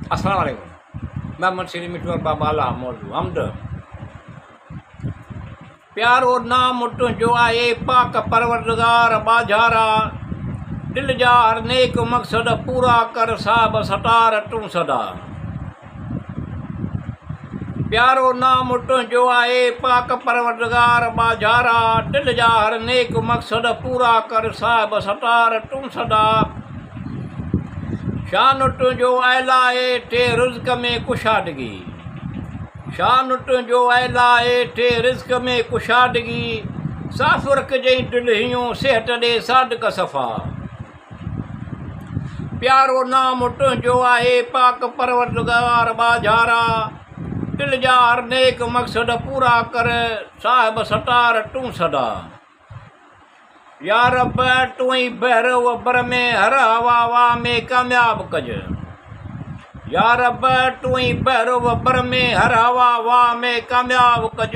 अस्सलाम वालेकुम। मैं मुंशी मिठू बाबा अल्लाह मौजू हमद। प्यारो नाम तुंहिंजो आहे पाक परवरदिगार बाजारा, दिल जा हर नेक मक़सद पूरा कर साहिब सटार तूं सदा। प्यारो नाम तुंहिंजो आहे पाक परवरदिगार बाजारा, दिल जा हर नेक मक़सद पूरा कर साहिब सटार तूं सदा। शान तुंहिंजो आला आहे टे रिज़्क़ में कुशादगी, शान तुंहिंजो आला आहे टे रिज़्क़ में कुशादगी, साफ़ रखिजई दिल हियूं सिहत ॾे सादिक सफ़ा। प्यारो नाम तुंहिंजो आहे पाक परवरदिगार बाजारा, दिल जा हर नेक मक़सद पूरा कर साहिब सटार तूं सदा। या रब तूं ई बहर वबर में हर हवा में कामयाब कज, या रब तूं ई बहर वबर में हर हवा में कामयाब कज।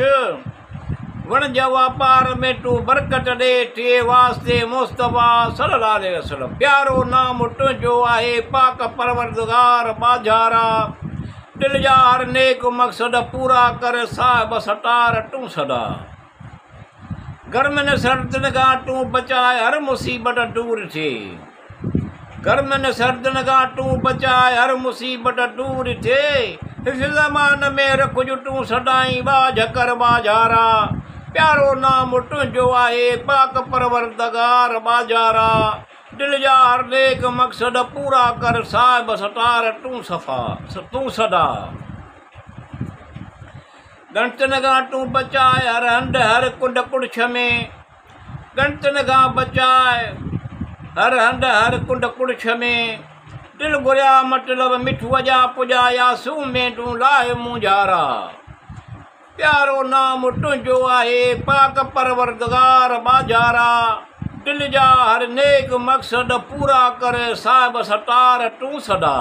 वण जा वापार में तूं बरकत ॾे टे वास्ते मुस्तफ़ा सल्लल्लाहु अलैहि वसल्लम। प्यारो नाम तुंहिंजो आहे पाक परवरदिगार बाजारा, दिल जा हर नेक मक़सद पूरा कर साहिब सटार तूं सदा। घर में न सर्दन खां तूं बचाए हर मुसीबत दूर थिए, घर में न सर्दन खां तूं बचाए हर मुसीबत दूर थिए। हिफ़्ज़-ए-मान में रखिजु तूं सदाईं बाझ कर बाजारा। प्यारो नाम तुंहिंजो आहे पाक परवरदिगार बाजारा, दिल जा हर नेक मक़सद पूरा कर साहिब सटार तूं सदा। गणतन खां तूं बचाए हर हंध हर कुंड कुड़छ में, गणतन खां बचाए हर हंध हर कुंड कुड़छ में। दिल घुरिया मतिलब मिठूअ जा पुॼा यासूं में तूं लाहे मुंझारा। प्यारो नाम तुंहिंजो आहे पाक परवरदिगार बाजारा, दिल जा हर नेक मक़सद पूरा कर साहिब सटार तूं सदा।